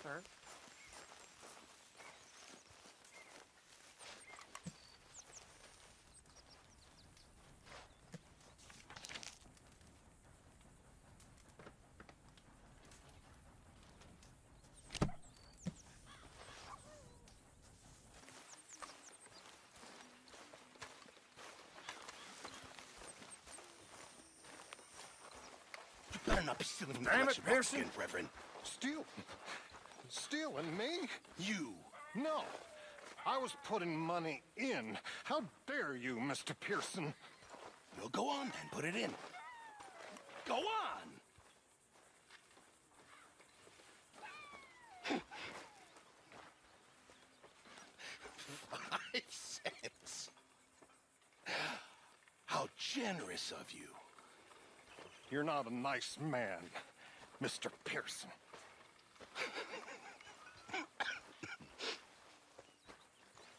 sir. Better not be stealing from the Damn it, collection box Pearson. again, Reverend. Stealing me? You. No. I was putting money in. How dare you, Mr. Pearson? Well, go on then. Put it in. Go on! 5 cents. How generous of you. You're not a nice man, Mr. Pearson.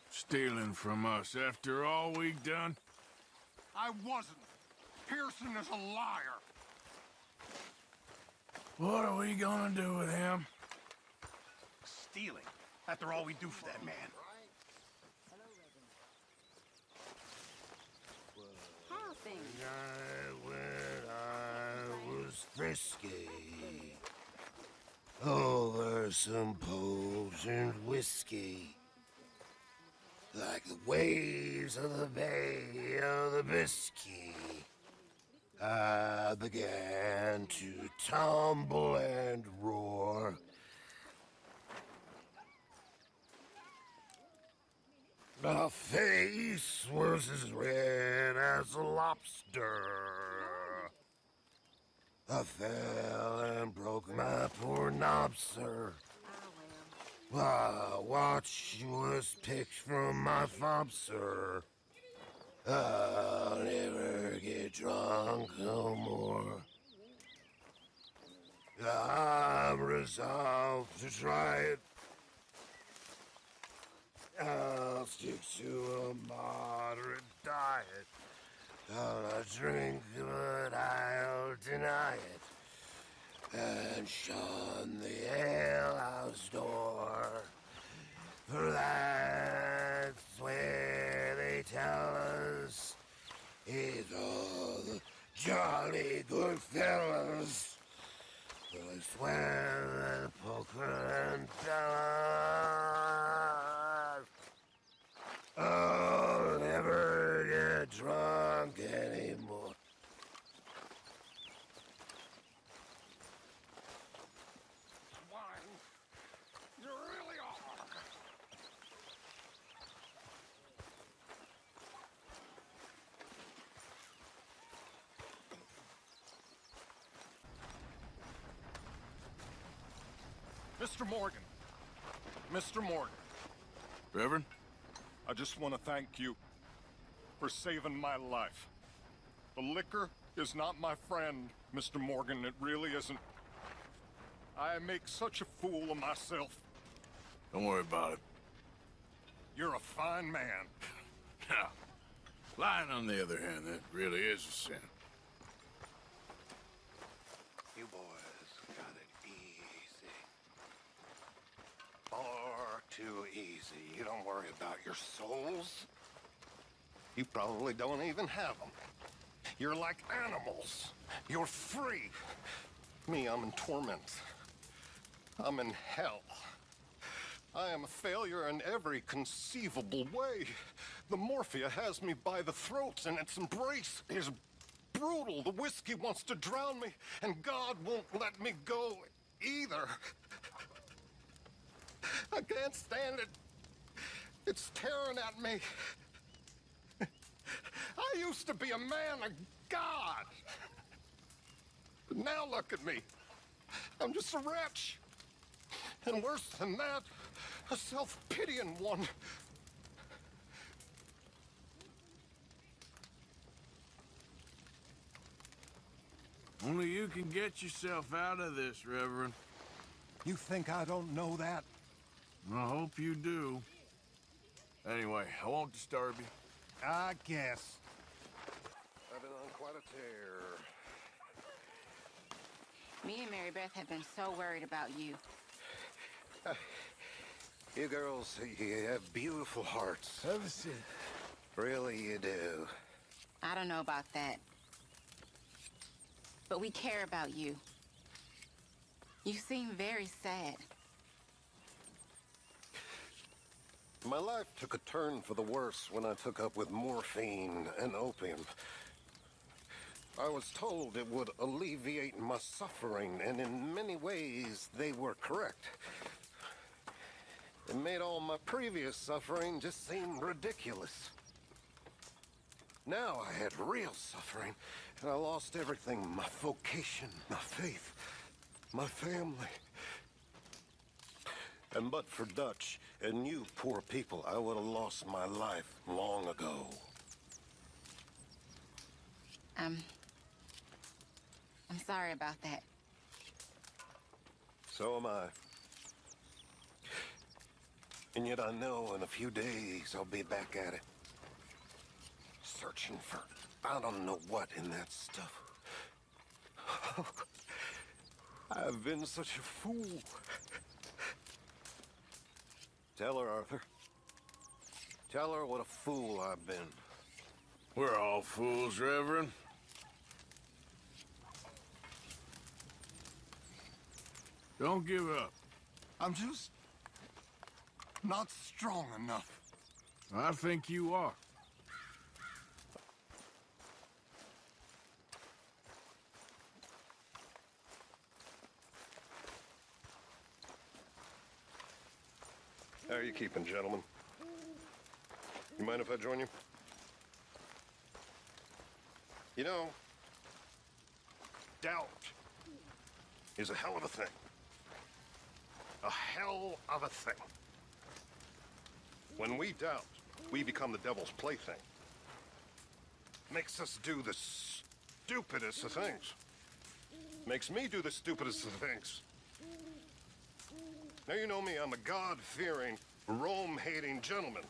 Stealing from us after all we've done? I wasn't. Pearson is a liar. What are we gonna do with him? Stealing. After all we do for that man. How are things? I was frisky over some potent whiskey, like the waves of the Bay of the Biscay. I began to tumble and roar. My face was as red as a lobster. I fell and broke my poor knob, sir. My watch was picked from my fob, sir. I'll never get drunk no more. I'm resolved to try it. I'll stick to a moderate diet. I'll not drink, but I'll deny it. And shun the alehouse door. For that's where they tell us it's all the jolly good fellas. But I swear that poker and fellas, I'll never get drunk anymore. Swine. You really are. Mr. Morgan. Mr. Morgan. Reverend? I just want to thank you for saving my life. The liquor is not my friend, Mr. Morgan. It really isn't. I make such a fool of myself. Don't worry about it. You're a fine man. Now, lying on the other hand, that really is a sin. You boys got it easy. Far too easy. You don't worry about your souls. You probably don't even have them. You're like animals. You're free. Me, I'm in torment. I'm in hell. I am a failure in every conceivable way. The morphia has me by the throat, and its embrace is brutal. The whiskey wants to drown me, and God won't let me go either. I can't stand it. It's tearing at me. I used to be a man of God. But now look at me. I'm just a wretch. And worse than that, a self-pitying one. Only you can get yourself out of this, Reverend. You think I don't know that? I hope you do. Anyway, I won't disturb you. I guess. I've been on quite a tear. Me and Mary Beth have been so worried about you. You girls, you have beautiful hearts. Have a seat. Really, you do. I don't know about that. But we care about you. You seem very sad. My life took a turn for the worse when I took up with morphine and opium. I was told it would alleviate my suffering, and in many ways, they were correct. It made all my previous suffering just seem ridiculous. Now I had real suffering, and I lost everything. My vocation, my faith, my family. And but for Dutch and you poor people, I would have lost my life long ago. I'm sorry about that. So am I. And yet I know in a few days I'll be back at it. Searching for I don't know what in that stuff. I've been such a fool. Tell her, Arthur. Tell her what a fool I've been. We're all fools, Reverend. Don't give up. I'm just not strong enough. I think you are. How are you keeping, gentlemen? You mind if I join you? You know, doubt is a hell of a thing. A hell of a thing. When we doubt, we become the devil's plaything. Makes us do the stupidest of things. Makes me do the stupidest of things. Now you know me, I'm a God-fearing, Rome-hating gentleman.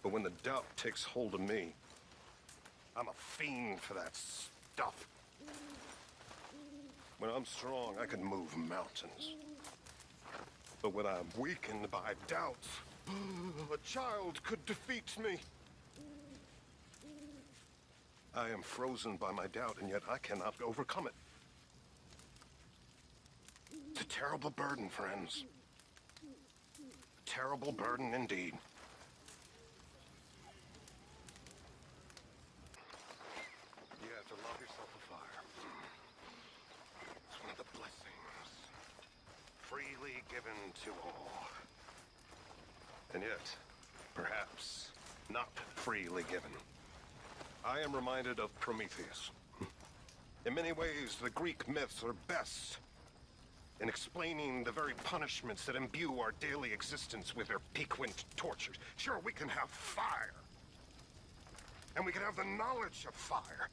But when the doubt takes hold of me, I'm a fiend for that stuff. When I'm strong, I can move mountains. But when I'm weakened by doubts, a child could defeat me. I am frozen by my doubt, and yet I cannot overcome it. It's a terrible burden, friends. A terrible burden indeed. You have to love yourself a fire. It's one of the blessings freely given to all. And yet, perhaps not freely given. I am reminded of Prometheus. In many ways, the Greek myths are best in explaining the very punishments that imbue our daily existence with their piquant tortures. Sure, we can have fire. And we can have the knowledge of fire.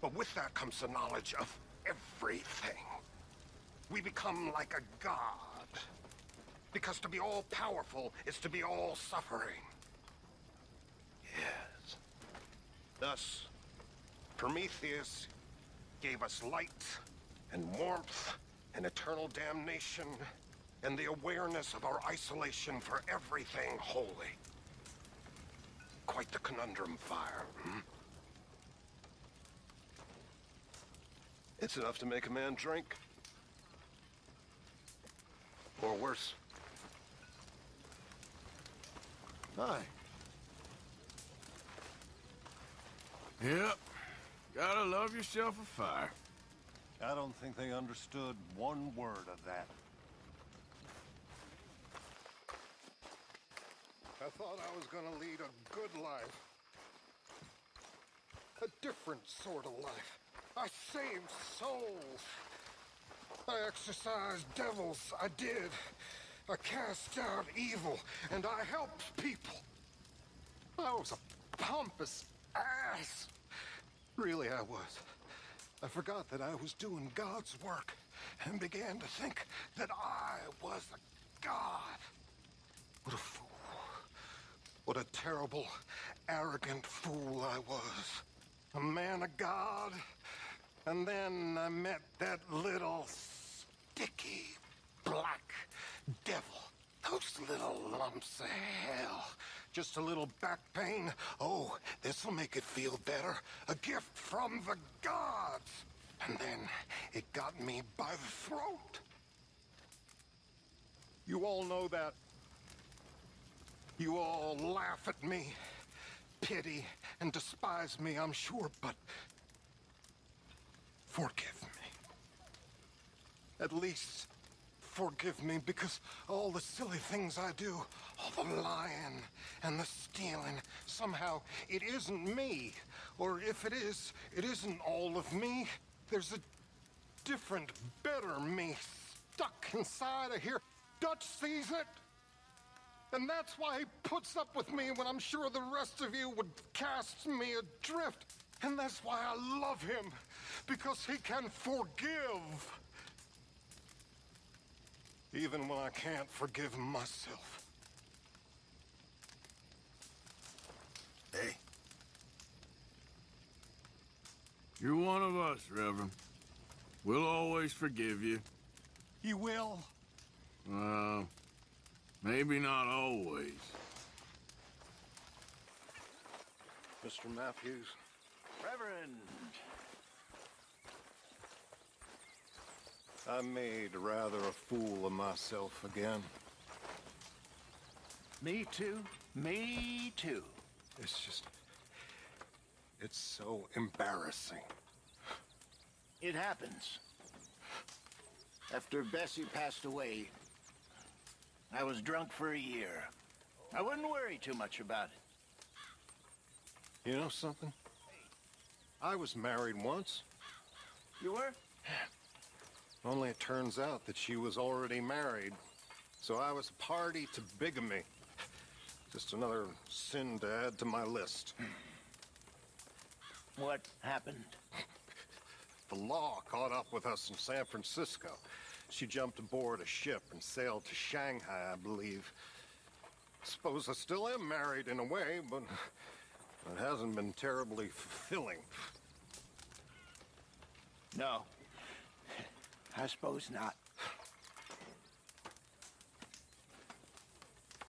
But with that comes the knowledge of everything. We become like a god. Because to be all-powerful is to be all-suffering. Yes. Thus, Prometheus gave us light and warmth and eternal damnation and the awareness of our isolation for everything holy. Quite the conundrum, fire, hmm? It's enough to make a man drink. Or worse. Hi. Yep. Gotta love yourself a fire. I don't think they understood one word of that. I thought I was gonna lead a good life. A different sort of life. I saved souls. I exorcised devils. I did. I cast out evil, and I helped people. I was a pompous ass. Really, I was. I forgot that I was doing God's work and began to think that I was a god. What a fool. What a terrible, arrogant fool I was. A man of God. And then I met that little, sticky, black, devil. Those little lumps of hell. Just a little back pain. Oh, this'll make it feel better. A gift from the gods. And then it got me by the throat. You all know that. You all laugh at me, pity and despise me, I'm sure, but forgive me. At least forgive me, because all the silly things I do, all the lying and the stealing, somehow it isn't me. Or if it is, it isn't all of me. There's a different, better me stuck inside of here. Dutch sees it. And that's why he puts up with me when I'm sure the rest of you would cast me adrift. And that's why I love him, because he can forgive. Even when I can't forgive myself. Hey. You're one of us, Reverend. We'll always forgive you. You will? Maybe not always. Mr. Matthews? Reverend! I made rather a fool of myself again. Me too. Me too. It's just... it's so embarrassing. It happens. After Bessie passed away, I was drunk for a year. I wouldn't worry too much about it. You know something? I was married once. You were? Only it turns out that she was already married. So I was a party to bigamy. Just another sin to add to my list. What happened? The law caught up with us in San Francisco. She jumped aboard a ship and sailed to Shanghai, I believe. Suppose I still am married in a way, but it hasn't been terribly fulfilling. No. I suppose not.